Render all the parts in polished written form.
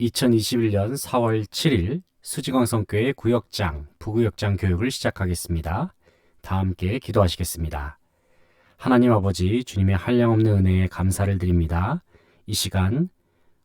2021년 4월 7일 수지광성교회 구역장, 부구역장 교육을 시작하겠습니다. 다 함께 기도하시겠습니다. 하나님 아버지, 주님의 한량없는 은혜에 감사를 드립니다. 이 시간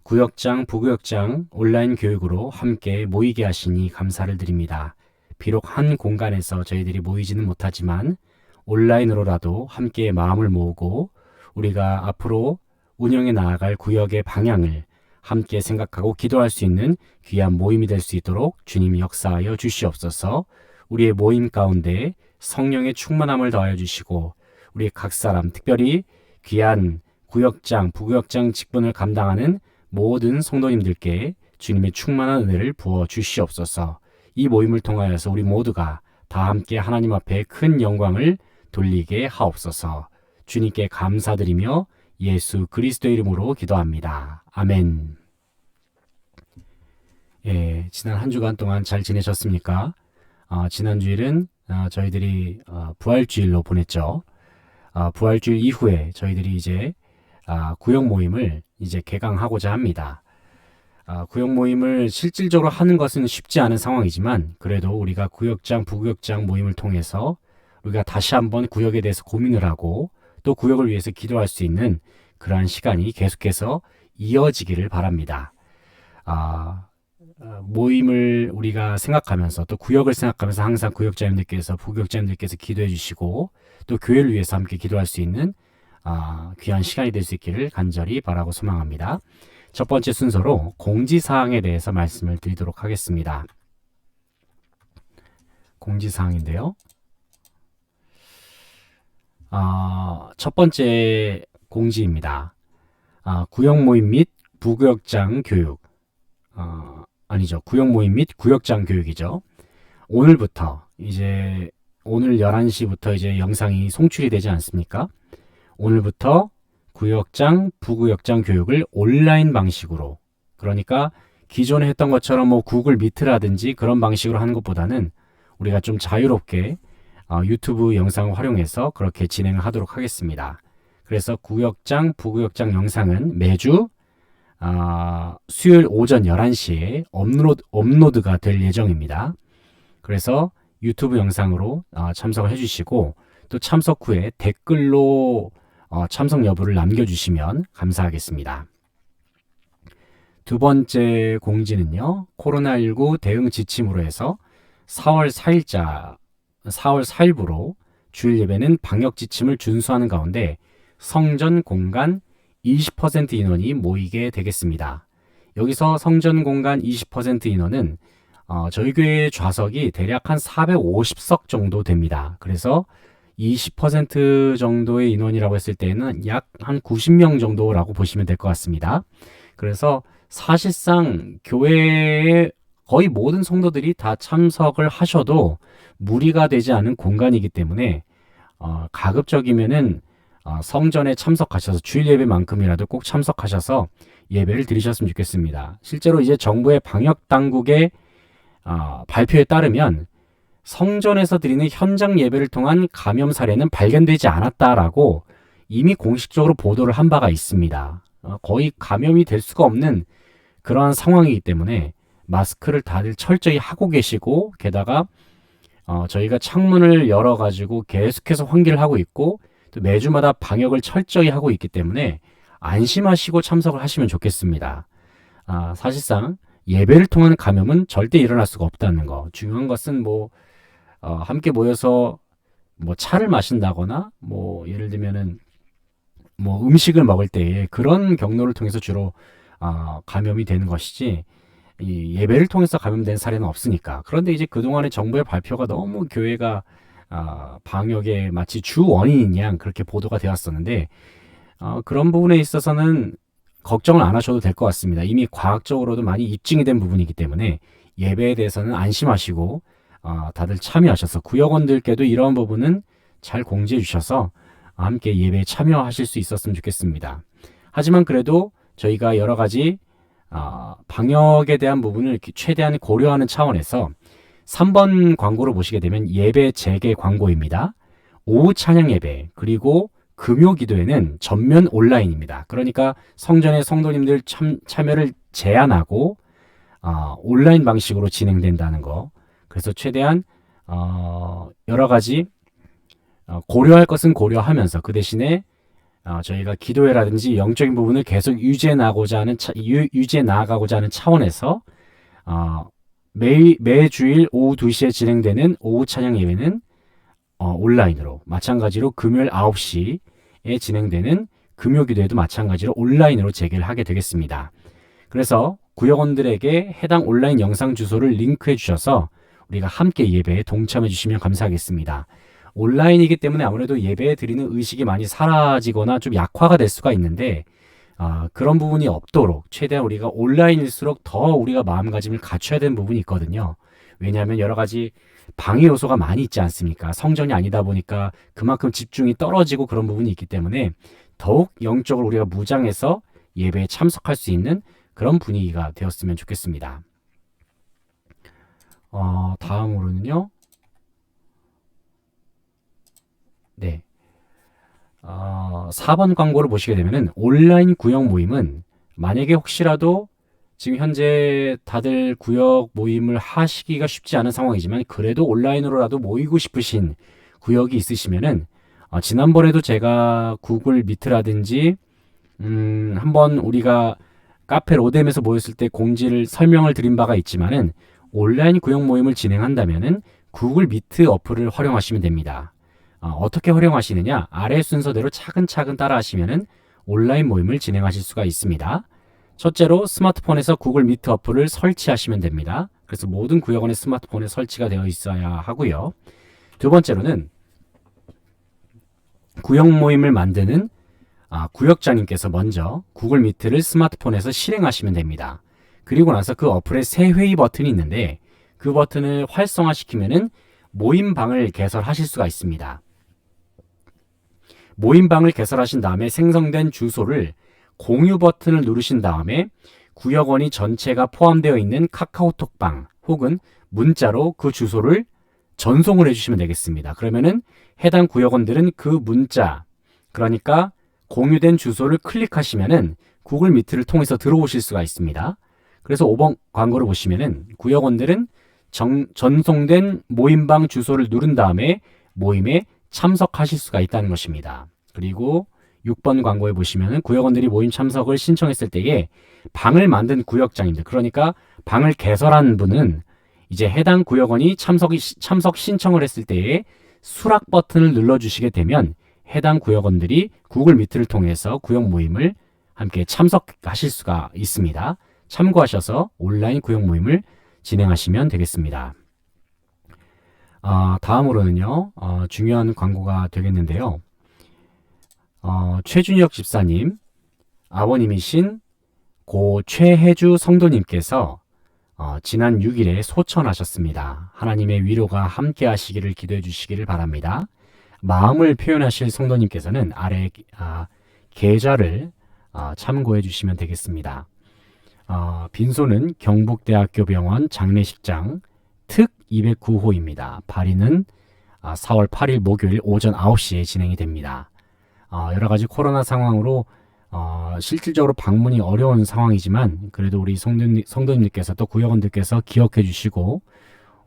구역장, 부구역장 온라인 교육으로 함께 모이게 하시니 감사를 드립니다. 비록 한 공간에서 저희들이 모이지는 못하지만 온라인으로라도 함께 마음을 모으고 우리가 앞으로 운영해 나아갈 구역의 방향을 함께 생각하고 기도할 수 있는 귀한 모임이 될 수 있도록 주님이 역사하여 주시옵소서. 우리의 모임 가운데 성령의 충만함을 더하여 주시고 우리 각 사람, 특별히 귀한 구역장, 부구역장 직분을 감당하는 모든 성도님들께 주님의 충만한 은혜를 부어 주시옵소서. 이 모임을 통하여서 우리 모두가 다 함께 하나님 앞에 큰 영광을 돌리게 하옵소서. 주님께 감사드리며 예수 그리스도 이름으로 기도합니다. 아멘. 지난 한 주간 동안 잘 지내셨습니까? 지난 주일은 저희들이 부활주일로 보냈죠. 부활주일 이후에 저희들이 이제 구역 모임을 이제 개강하고자 합니다. 구역 모임을 실질적으로 하는 것은 쉽지 않은 상황이지만 그래도 우리가 구역장, 부구역장 모임을 통해서 우리가 다시 한번 구역에 대해서 고민을 하고 또 구역을 위해서 기도할 수 있는 그러한 시간이 계속해서 이어지기를 바랍니다. 모임을 우리가 생각하면서 또 구역을 생각하면서 항상 구역자님들께서 부구역자님들께서 기도해 주시고 또 교회를 위해서 함께 기도할 수 있는 귀한 시간이 될 수 있기를 간절히 바라고 소망합니다. 첫 번째 순서로 공지사항에 대해서 말씀을 드리도록 하겠습니다. 공지사항인데요. 첫 번째 공지입니다. 구역 모임 및 부구역장 교육. 구역 모임 및 구역장 교육이죠. 오늘부터 이제 오늘 11시부터 이제 영상이 송출이 되지 않습니까? 오늘부터 구역장, 부구역장 교육을 온라인 방식으로, 그러니까 기존에 했던 것처럼 뭐 구글 미트라든지 그런 방식으로 하는 것보다는 우리가 좀 자유롭게 유튜브 영상을 활용해서 그렇게 진행을 하도록 하겠습니다. 그래서 구역장, 부구역장 영상은 매주 수요일 오전 11시에 업로드가 될 예정입니다. 그래서 유튜브 영상으로 참석을 해주시고 또 참석 후에 댓글로 참석 여부를 남겨주시면 감사하겠습니다. 두 번째 공지는요. 코로나19 대응 지침으로 해서 4월 4일부로 주일 예배는 방역 지침을 준수하는 가운데 성전 공간 20% 인원이 모이게 되겠습니다. 여기서 성전 공간 20% 인원은 저희 교회 좌석이 대략 한 450석 정도 됩니다. 그래서 20% 정도의 인원이라고 했을 때는 약 한 90명 정도라고 보시면 될 것 같습니다. 그래서 사실상 교회의 거의 모든 성도들이 다 참석을 하셔도 무리가 되지 않은 공간이기 때문에 가급적이면은 성전에 참석하셔서 주일 예배만큼이라도 꼭 참석하셔서 예배를 드리셨으면 좋겠습니다. 실제로 이제 정부의 방역 당국의 발표에 따르면 성전에서 드리는 현장 예배를 통한 감염 사례는 발견되지 않았다라고 이미 공식적으로 보도를 한 바가 있습니다. 거의 감염이 될 수가 없는 그러한 상황이기 때문에 마스크를 다들 철저히 하고 계시고 게다가 저희가 창문을 열어가지고 계속해서 환기를 하고 있고 또 매주마다 방역을 철저히 하고 있기 때문에 안심하시고 참석을 하시면 좋겠습니다. 사실상 예배를 통한 감염은 절대 일어날 수가 없다는 거. 중요한 것은 함께 모여서 차를 마신다거나 예를 들면은 음식을 먹을 때에 그런 경로를 통해서 주로 감염이 되는 것이지 이 예배를 통해서 감염된 사례는 없으니까. 그런데 이제 그동안의 정부의 발표가 너무 교회가 방역의 마치 주 원인인 양 그렇게 보도가 되었었는데 그런 부분에 있어서는 걱정을 안 하셔도 될 것 같습니다. 이미 과학적으로도 많이 입증이 된 부분이기 때문에 예배에 대해서는 안심하시고 다들 참여하셔서 구역원들께도 이러한 부분은 잘 공지해 주셔서 함께 예배에 참여하실 수 있었으면 좋겠습니다. 하지만 그래도 저희가 여러 가지 방역에 대한 부분을 최대한 고려하는 차원에서 3번 광고를 보시게 되면 예배 재개 광고입니다. 오후 찬양 예배 그리고 금요 기도회는 전면 온라인입니다. 그러니까 성전의 성도님들 참여를 제한하고 온라인 방식으로 진행된다는 거. 그래서 최대한 여러 가지 고려할 것은 고려하면서 그 대신에 저희가 기도회라든지 영적인 부분을 계속 유지해 나가고자 하는 차원에서 매주일 오후 2시에 진행되는 오후 찬양 예배는 온라인으로, 마찬가지로 금요일 9시에 진행되는 금요 기도회도 마찬가지로 온라인으로 재개를 하게 되겠습니다. 그래서 구역원들에게 해당 온라인 영상 주소를 링크해 주셔서 우리가 함께 예배에 동참해 주시면 감사하겠습니다. 온라인이기 때문에 아무래도 예배 드리는 의식이 많이 사라지거나 좀 약화가 될 수가 있는데 그런 부분이 없도록 최대한 우리가 온라인일수록 더 우리가 마음가짐을 갖춰야 되는 부분이 있거든요. 왜냐하면 여러 가지 방해 요소가 많이 있지 않습니까? 성전이 아니다 보니까 그만큼 집중이 떨어지고 그런 부분이 있기 때문에 더욱 영적으로 우리가 무장해서 예배에 참석할 수 있는 그런 분위기가 되었으면 좋겠습니다. 다음으로는요. 네. 4번 광고를 보시게 되면은 온라인 구역 모임은 만약에 혹시라도 지금 현재 다들 구역 모임을 하시기가 쉽지 않은 상황이지만 그래도 온라인으로라도 모이고 싶으신 구역이 있으시면은 지난번에도 제가 구글 미트라든지 한번 우리가 카페 로뎀에서 모였을 때 공지를 설명을 드린 바가 있지만은 온라인 구역 모임을 진행한다면은 구글 미트 어플을 활용하시면 됩니다. 어떻게 활용하시느냐? 아래 순서대로 차근차근 따라하시면은 온라인 모임을 진행하실 수가 있습니다. 첫째로 스마트폰에서 구글 미트 어플을 설치하시면 됩니다. 그래서 모든 구역원의 스마트폰에 설치가 되어 있어야 하고요. 두 번째로는 구역 모임을 만드는 구역장님께서 먼저 구글 미트를 스마트폰에서 실행하시면 됩니다. 그리고 나서 그 어플에 새 회의 버튼이 있는데 그 버튼을 활성화시키면은 모임방을 개설하실 수가 있습니다. 모임방을 개설하신 다음에 생성된 주소를 공유 버튼을 누르신 다음에 구역원이 전체가 포함되어 있는 카카오톡방 혹은 문자로 그 주소를 전송을 해주시면 되겠습니다. 그러면은 해당 구역원들은 그 문자, 그러니까 공유된 주소를 클릭하시면은 구글 미트를 통해서 들어오실 수가 있습니다. 그래서 5번 광고를 보시면은 구역원들은 전송된 모임방 주소를 누른 다음에 모임에 참석하실 수가 있다는 것입니다. 그리고 6번 광고에 보시면은 구역원들이 모임 참석을 신청했을 때에 방을 만든 구역장님들, 그러니까 방을 개설한 분은 이제 해당 구역원이 참석 신청을 했을 때에 수락 버튼을 눌러주시게 되면 해당 구역원들이 구글 미트를 통해서 구역 모임을 함께 참석하실 수가 있습니다. 참고하셔서 온라인 구역 모임을 진행하시면 되겠습니다. 다음으로는요, 중요한 광고가 되겠는데요. 최준혁 집사님, 아버님이신 고 최혜주 성도님께서 지난 6일에 소천하셨습니다. 하나님의 위로가 함께 하시기를 기도해 주시기를 바랍니다. 마음을 표현하실 성도님께서는 아래 계좌를 참고해 주시면 되겠습니다. 빈소는 경북대학교 병원 장례식장 특 209호입니다. 발인은 4월 8일 목요일 오전 9시에 진행이 됩니다. 여러 가지 코로나 상황으로 실질적으로 방문이 어려운 상황이지만 그래도 우리 성도님들께서 또 구역원들께서 기억해 주시고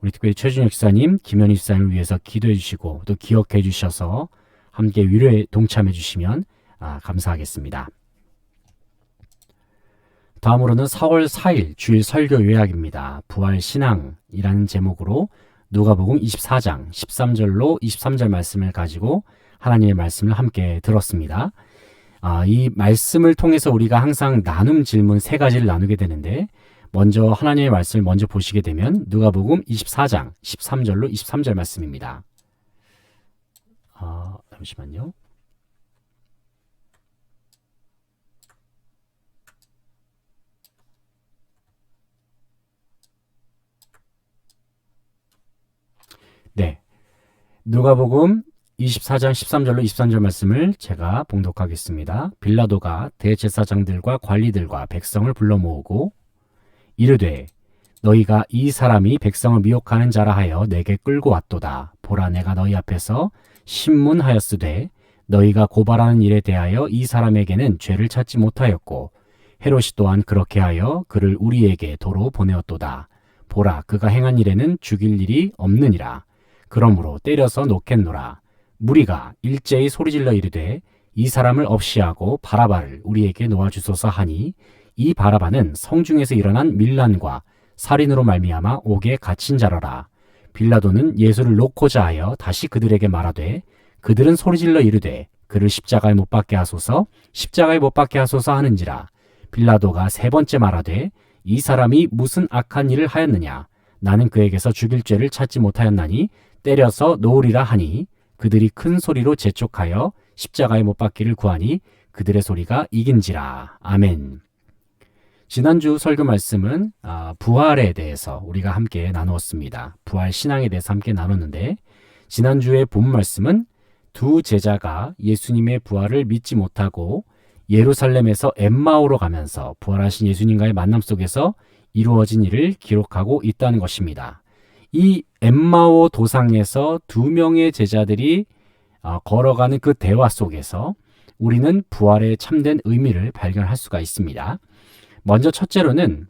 우리 특별히 최준혁 지사님, 김현희 지사님을 위해서 기도해 주시고 또 기억해 주셔서 함께 위로에 동참해 주시면 감사하겠습니다. 다음으로는 4월 4일 주일 설교 요약입니다. 부활신앙이라는 제목으로 누가복음 24장 13절로 23절 말씀을 가지고 하나님의 말씀을 함께 들었습니다. 이 말씀을 통해서 우리가 항상 나눔 질문 3가지를 나누게 되는데 먼저 하나님의 말씀을 먼저 보시게 되면 누가복음 24장 13절로 23절 말씀입니다. 잠시만요. 네, 누가복음 24장 13절로 23절 말씀을 제가 봉독하겠습니다. 빌라도가 대제사장들과 관리들과 백성을 불러 모으고 이르되 너희가 이 사람이 백성을 미혹하는 자라 하여 내게 끌고 왔도다. 보라, 내가 너희 앞에서 신문하였으되 너희가 고발하는 일에 대하여 이 사람에게는 죄를 찾지 못하였고 헤롯이 또한 그렇게 하여 그를 우리에게 도로 보내었도다. 보라, 그가 행한 일에는 죽일 일이 없느니라. 그러므로 때려서 놓겠노라. 무리가 일제히 소리질러 이르되 이 사람을 없이하고 바라바를 우리에게 놓아주소서 하니 이 바라바는 성중에서 일어난 밀란과 살인으로 말미암아 옥에 갇힌 자라라. 빌라도는 예수를 놓고자 하여 다시 그들에게 말하되 그들은 소리질러 이르되 그를 십자가에 못 박게 하소서, 십자가에 못 박게 하소서 하는지라. 빌라도가 세 번째 말하되 이 사람이 무슨 악한 일을 하였느냐? 나는 그에게서 죽일 죄를 찾지 못하였나니 때려서 놓으리라 하니 그들이 큰 소리로 재촉하여 십자가에 못 박기를 구하니 그들의 소리가 이긴지라. 아멘. 지난주 설교 말씀은 부활에 대해서 우리가 함께 나누었습니다. 부활 신앙에 대해서 함께 나눴는데 지난주의 본 말씀은 두 제자가 예수님의 부활을 믿지 못하고 예루살렘에서 엠마오로 가면서 부활하신 예수님과의 만남 속에서 이루어진 일을 기록하고 있다는 것입니다. 이 엠마오 도상에서 두 명의 제자들이 걸어가는 그 대화 속에서 우리는 부활의 참된 의미를 발견할 수가 있습니다. 먼저 첫째로는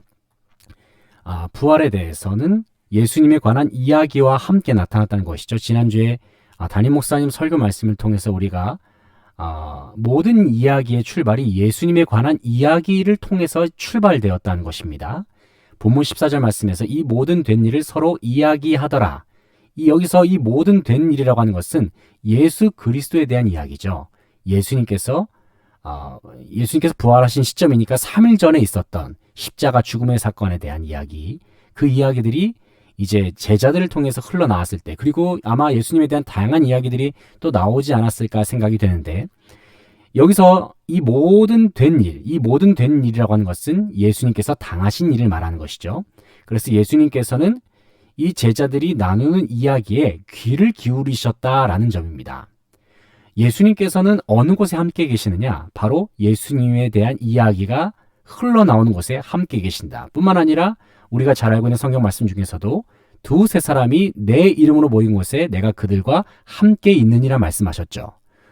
부활에 대해서는 예수님에 관한 이야기와 함께 나타났다는 것이죠. 지난주에 담임 목사님 설교 말씀을 통해서 우리가 모든 이야기의 출발이 예수님에 관한 이야기를 통해서 출발되었다는 것입니다. 본문 14절 말씀에서 이 모든 된 일을 서로 이야기하더라. 여기서 이 모든 된 일이라고 하는 것은 예수 그리스도에 대한 이야기죠. 예수님께서 부활하신 시점이니까 3일 전에 있었던 십자가 죽음의 사건에 대한 이야기, 그 이야기들이 이제 제자들을 통해서 흘러나왔을 때, 그리고 아마 예수님에 대한 다양한 이야기들이 또 나오지 않았을까 생각이 되는데, 여기서 이 모든 된 일이라고 하는 것은 예수님께서 당하신 일을 말하는 것이죠. 그래서 예수님께서는 이 제자들이 나누는 이야기에 귀를 기울이셨다라는 점입니다. 예수님께서는 어느 곳에 함께 계시느냐? 바로 예수님에 대한 이야기가 흘러나오는 곳에 함께 계신다. 뿐만 아니라 우리가 잘 알고 있는 성경 말씀 중에서도 두세 사람이 내 이름으로 모인 곳에 내가 그들과 함께 있느니라 말씀하셨죠.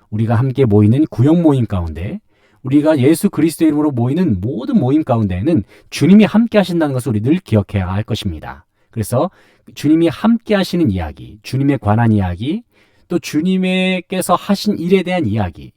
우리가 함께 모이는 구역 모임 가운데, 우리가 예수 그리스도 이름으로 모이는 모든 모임 가운데에는 주님이 함께 하신다는 것을 우리 늘 기억해야 할 것입니다. 그래서 주님이 함께 하시는 이야기, 주님에 관한 이야기, 또 주님께서 하신 일에 대한 이야기,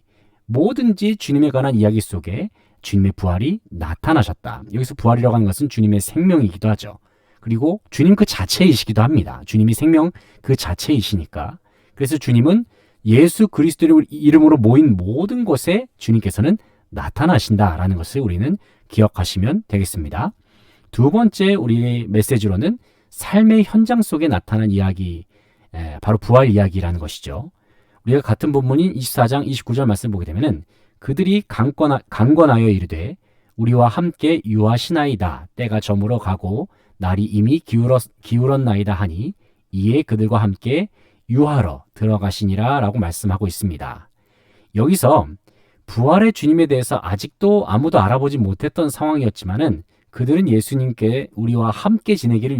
뭐든지 주님에 관한 이야기 속에 주님의 부활이 나타나셨다. 여기서 부활이라고 하는 것은 주님의 생명이기도 하죠. 그리고 주님 그 자체이시기도 합니다. 주님이 생명 그 자체이시니까. 그래서 주님은 예수 그리스도 이름으로 모인 모든 곳에 주님께서는 나타나신다라는 것을 우리는 기억하시면 되겠습니다. 두 번째 우리 메시지로는 삶의 현장 속에 나타난 이야기, 바로 부활 이야기라는 것이죠. 우리가 같은 본문인 24장 29절 말씀 보게 되면은 그들이 강권하여 이르되 우리와 함께 유하시나이다. 때가 저물어 가고 날이 이미 기울었나이다 하니 이에 그들과 함께 유하러 들어가시니라 라고 말씀하고 있습니다. 여기서 부활의 주님에 대해서 아직도 아무도 알아보지 못했던 상황이었지만은 그들은 예수님께 우리와 함께 지내기를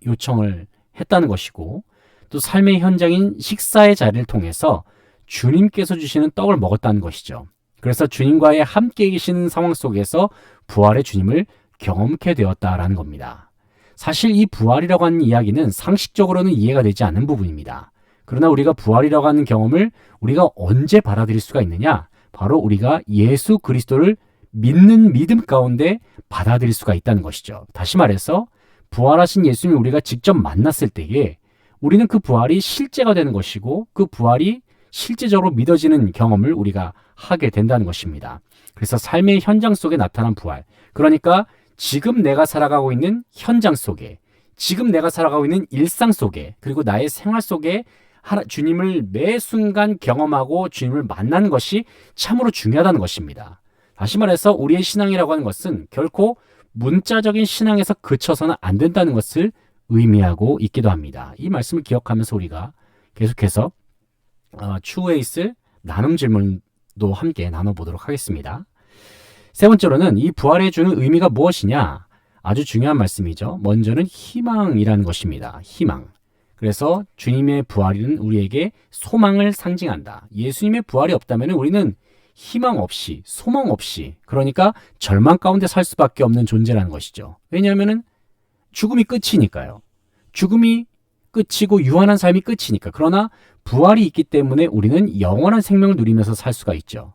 요청을 했다는 것이고, 또 삶의 현장인 식사의 자리를 통해서 주님께서 주시는 떡을 먹었다는 것이죠. 그래서 주님과의 함께 계시는 상황 속에서 부활의 주님을 경험케 되었다라는 겁니다. 사실 이 부활이라고 하는 이야기는 상식적으로는 이해가 되지 않는 부분입니다. 그러나 우리가 부활이라고 하는 경험을 우리가 언제 받아들일 수가 있느냐? 바로 우리가 예수 그리스도를 믿는 믿음 가운데 받아들일 수가 있다는 것이죠. 다시 말해서 부활하신 예수님을 우리가 직접 만났을 때에 우리는 그 부활이 실제가 되는 것이고 그 부활이 실제적으로 믿어지는 경험을 우리가 하게 된다는 것입니다. 그래서 삶의 현장 속에 나타난 부활, 그러니까 지금 내가 살아가고 있는 현장 속에, 지금 내가 살아가고 있는 일상 속에, 그리고 나의 생활 속에 주님을 매 순간 경험하고 주님을 만나는 것이 참으로 중요하다는 것입니다. 다시 말해서 우리의 신앙이라고 하는 것은 결코 문자적인 신앙에서 그쳐서는 안 된다는 것을 의미하고 있기도 합니다. 이 말씀을 기억하면서 우리가 계속해서 추후에 있을 나눔 질문도 함께 나눠보도록 하겠습니다. 세 번째로는 이 부활에 주는 의미가 무엇이냐? 아주 중요한 말씀이죠. 먼저는 희망이라는 것입니다. 희망. 그래서 주님의 부활은 우리에게 소망을 상징한다. 예수님의 부활이 없다면 우리는 희망 없이, 소망 없이, 그러니까 절망 가운데 살 수밖에 없는 존재라는 것이죠. 왜냐하면은 죽음이 끝이니까요. 죽음이 끝이고 유한한 삶이 끝이니까. 그러나 부활이 있기 때문에 우리는 영원한 생명을 누리면서 살 수가 있죠.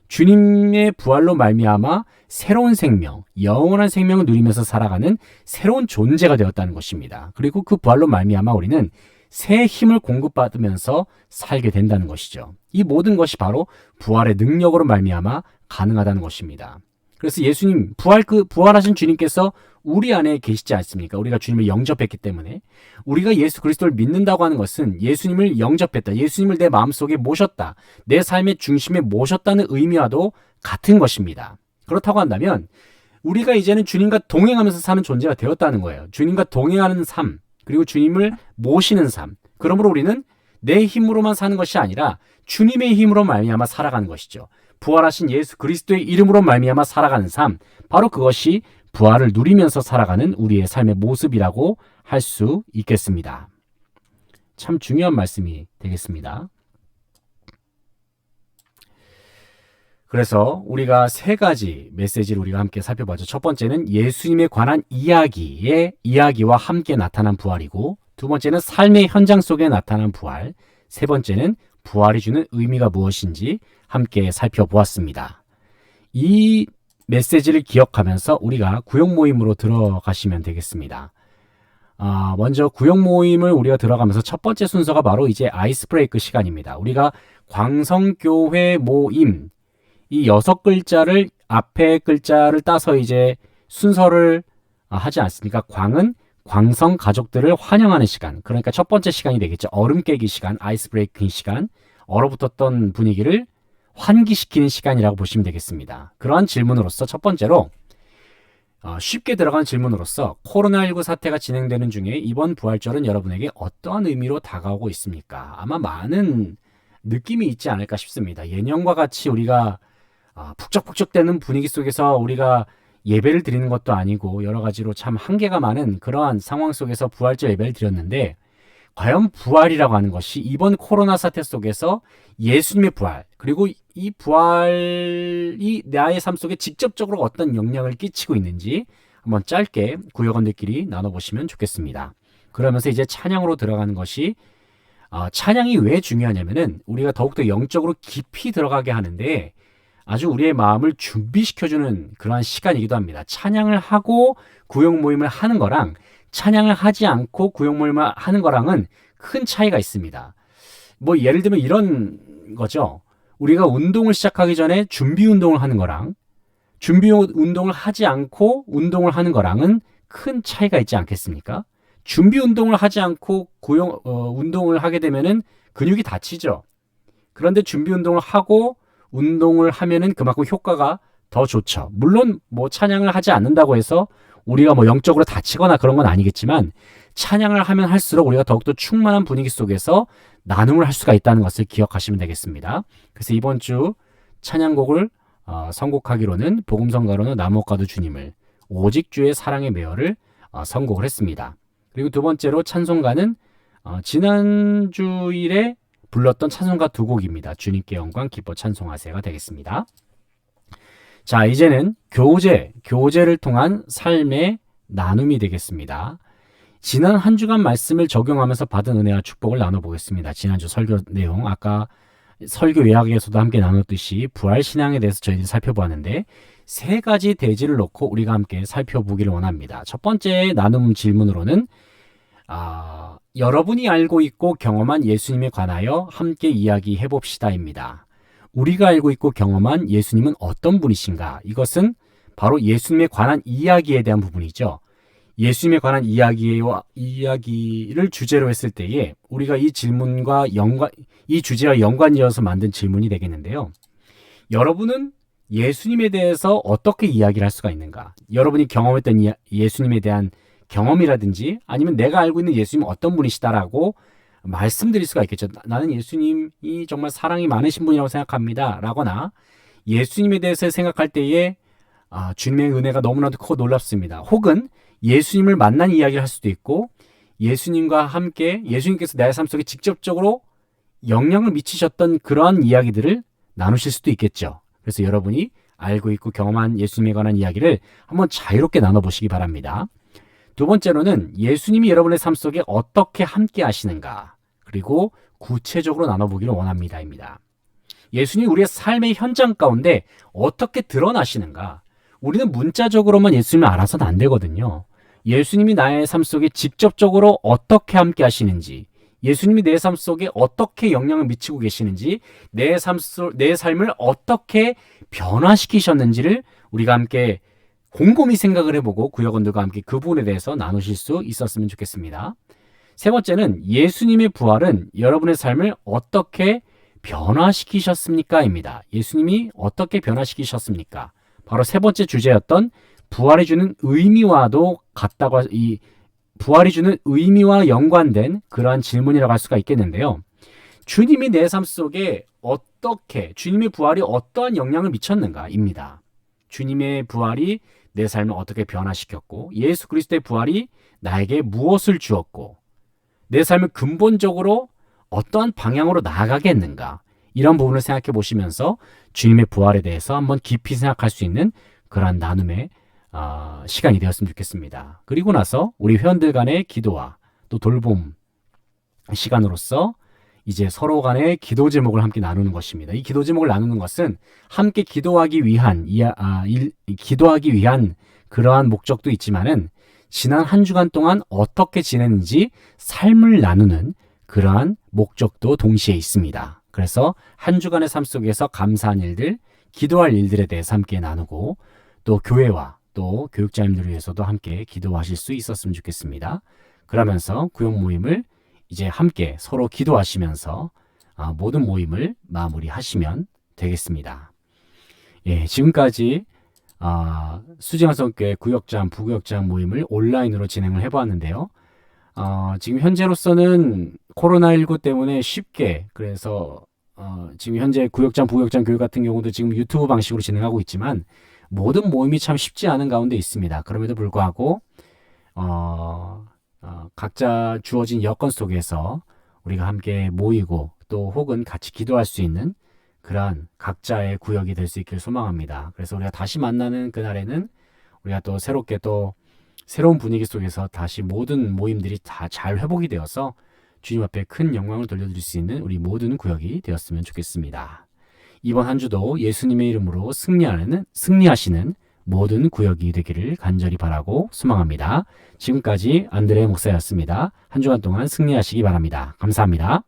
주님의 부활로 말미암아 새로운 생명, 영원한 생명을 누리면서 살아가는 새로운 존재가 되었다는 것입니다. 그리고 그 부활로 말미암아 우리는 새 힘을 공급받으면서 살게 된다는 것이죠. 이 모든 것이 바로 부활의 능력으로 말미암아 가능하다는 것입니다. 그래서 예수님, 부활하신 주님께서 우리 안에 계시지 않습니까? 우리가 주님을 영접했기 때문에. 우리가 예수 그리스도를 믿는다고 하는 것은 예수님을 영접했다, 예수님을 내 마음속에 모셨다, 내 삶의 중심에 모셨다는 의미와도 같은 것입니다. 그렇다고 한다면 우리가 이제는 주님과 동행하면서 사는 존재가 되었다는 거예요. 주님과 동행하는 삶, 그리고 주님을 모시는 삶. 그러므로 우리는 내 힘으로만 사는 것이 아니라 주님의 힘으로 말미암아 살아가는 것이죠. 부활하신 예수 그리스도의 이름으로 말미암아 살아가는 삶, 바로 그것이 부활을 누리면서 살아가는 우리의 삶의 모습이라고 할 수 있겠습니다. 참 중요한 말씀이 되겠습니다. 그래서 우리가 세 가지 메시지를 우리가 함께 살펴보죠. 첫 번째는 예수님에 관한 이야기와 함께 나타난 부활이고, 두 번째는 삶의 현장 속에 나타난 부활, 세 번째는 부활이 주는 의미가 무엇인지 함께 살펴보았습니다. 이 메시지를 기억하면서 우리가 구역 모임으로 들어가시면 되겠습니다. 먼저 구역 모임을 우리가 들어가면서 첫 번째 순서가 바로 이제 아이스 브레이크 시간입니다. 우리가 광성교회 모임, 이 6글자를 앞에 글자를 따서 이제 순서를 하지 않습니까? 광은 광성 가족들을 환영하는 시간, 그러니까 첫 번째 시간이 되겠죠. 얼음 깨기 시간, 아이스 브레이킹 시간, 얼어붙었던 분위기를 환기시키는 시간이라고 보시면 되겠습니다. 그러한 질문으로서 첫 번째로 쉽게 들어가는 질문으로서 코로나19 사태가 진행되는 중에 이번 부활절은 여러분에게 어떠한 의미로 다가오고 있습니까? 아마 많은 느낌이 있지 않을까 싶습니다. 예년과 같이 우리가 북적북적대는 분위기 속에서 우리가 예배를 드리는 것도 아니고 여러 가지로 참 한계가 많은 그러한 상황 속에서 부활절 예배를 드렸는데, 과연 부활이라고 하는 것이 이번 코로나 사태 속에서 예수님의 부활, 그리고 이 부활이 나의 삶 속에 직접적으로 어떤 영향을 끼치고 있는지 한번 짧게 구역원들끼리 나눠보시면 좋겠습니다. 그러면서 이제 찬양으로 들어가는 것이, 찬양이 왜 중요하냐면은 우리가 더욱더 영적으로 깊이 들어가게 하는데 아주 우리의 마음을 준비시켜주는 그러한 시간이기도 합니다. 찬양을 하고 구역 모임을 하는 거랑 찬양을 하지 않고 구역 모임을 하는 거랑은 큰 차이가 있습니다. 뭐 예를 들면 이런 거죠. 우리가 운동을 시작하기 전에 준비 운동을 하는 거랑 준비 운동을 하지 않고 운동을 하는 거랑은 큰 차이가 있지 않겠습니까? 준비 운동을 하지 않고 운동을 하게 되면은 근육이 다치죠. 그런데 준비 운동을 하고 운동을 하면은 그만큼 효과가 더 좋죠. 물론 뭐 찬양을 하지 않는다고 해서 우리가 뭐 영적으로 다치거나 그런 건 아니겠지만, 찬양을 하면 할수록 우리가 더욱더 충만한 분위기 속에서 나눔을 할 수가 있다는 것을 기억하시면 되겠습니다. 그래서 이번 주 찬양곡을 선곡하기로는 복음성가로는 나무가도 주님을, 오직 주의 사랑의 매어를 선곡을 했습니다. 그리고 두 번째로 찬송가는 지난 주일에 불렀던 찬송가 두 곡입니다. 주님께 영광 기뻐 찬송하세요가 되겠습니다. 자, 이제는 교제를 통한 삶의 나눔이 되겠습니다. 지난 한 주간 말씀을 적용하면서 받은 은혜와 축복을 나눠보겠습니다. 지난주 설교 내용, 아까 설교 요약에서도 함께 나눴듯이 부활신앙에 대해서 저희들이 살펴보았는데, 세 가지 대지를 놓고 우리가 함께 살펴보기를 원합니다. 첫 번째 나눔 질문으로는 여러분이 알고 있고 경험한 예수님에 관하여 함께 이야기해 봅시다입니다. 우리가 알고 있고 경험한 예수님은 어떤 분이신가? 이것은 바로 예수님에 관한 이야기에 대한 부분이죠. 예수님에 관한 이야기를 주제로 했을 때에 우리가 이 질문과 이 주제와 연관지어서 만든 질문이 되겠는데요. 여러분은 예수님에 대해서 어떻게 이야기를 할 수가 있는가? 여러분이 경험했던 예수님에 대한 경험이라든지 아니면 내가 알고 있는 예수님은 어떤 분이시다라고 말씀드릴 수가 있겠죠. 나는 예수님이 정말 사랑이 많으신 분이라고 생각합니다 라거나, 예수님에 대해서 생각할 때에 주님의 은혜가 너무나도 크고 놀랍습니다, 혹은 예수님을 만난 이야기를 할 수도 있고, 예수님과 함께 예수님께서 내 삶 속에 직접적으로 영향을 미치셨던 그러한 이야기들을 나누실 수도 있겠죠. 그래서 여러분이 알고 있고 경험한 예수님에 관한 이야기를 한번 자유롭게 나눠보시기 바랍니다. 두 번째로는 예수님이 여러분의 삶 속에 어떻게 함께 하시는가, 그리고 구체적으로 나눠보기를 원합니다입니다. 예수님이 우리의 삶의 현장 가운데 어떻게 드러나시는가? 우리는 문자적으로만 예수님을 알아서는 안 되거든요. 예수님이 나의 삶 속에 직접적으로 어떻게 함께 하시는지, 예수님이 내 삶 속에 어떻게 영향을 미치고 계시는지, 내 삶을 어떻게 변화시키셨는지를 우리가 함께 곰곰이 생각을 해보고 구역원들과 함께 그 부분에 대해서 나누실 수 있었으면 좋겠습니다. 세 번째는 예수님의 부활은 여러분의 삶을 어떻게 변화시키셨습니까? 입니다. 예수님이 어떻게 변화시키셨습니까? 바로 세 번째 주제였던 부활이 주는 의미와도 같다고, 이 부활이 주는 의미와 연관된 그러한 질문이라고 할 수가 있겠는데요. 주님이 내 삶 속에 주님의 부활이 어떠한 영향을 미쳤는가? 입니다. 주님의 부활이 내 삶을 어떻게 변화시켰고, 예수 그리스도의 부활이 나에게 무엇을 주었고, 내 삶을 근본적으로 어떠한 방향으로 나아가게 했는가, 이런 부분을 생각해 보시면서 주님의 부활에 대해서 한번 깊이 생각할 수 있는 그러한 나눔의 시간이 되었으면 좋겠습니다. 그리고 나서 우리 회원들 간의 기도와 또 돌봄 시간으로서 이제 서로 간의 기도 제목을 함께 나누는 것입니다. 이 기도 제목을 나누는 것은 함께 기도하기 위한 그러한 목적도 있지만은 지난 한 주간 동안 어떻게 지냈는지 삶을 나누는 그러한 목적도 동시에 있습니다. 그래서 한 주간의 삶 속에서 감사한 일들, 기도할 일들에 대해서 함께 나누고, 또 교회와 또 교육자님들을 위해서도 함께 기도하실 수 있었으면 좋겠습니다. 그러면서 구역 모임을 이제 함께 서로 기도하시면서 모든 모임을 마무리하시면 되겠습니다. 예, 지금까지 수지환성교회 구역장, 부구역장 모임을 온라인으로 진행을 해보았는데요. 지금 현재로서는 코로나19 때문에 쉽게, 그래서 지금 현재 구역장, 부구역장 교육 같은 경우도 지금 유튜브 방식으로 진행하고 있지만 모든 모임이 참 쉽지 않은 가운데 있습니다. 그럼에도 불구하고 각자 주어진 여건 속에서 우리가 함께 모이고 또 혹은 같이 기도할 수 있는 그러한 각자의 구역이 될 수 있길 소망합니다. 그래서 우리가 다시 만나는 그날에는 우리가 또 새롭게 또 새로운 분위기 속에서 다시 모든 모임들이 다 잘 회복이 되어서 주님 앞에 큰 영광을 돌려드릴 수 있는 우리 모든 구역이 되었으면 좋겠습니다. 이번 한 주도 예수님의 이름으로 승리하시는 모든 구역이 되기를 간절히 바라고 소망합니다. 지금까지 안드레 목사였습니다. 한 주간 동안 승리하시기 바랍니다. 감사합니다.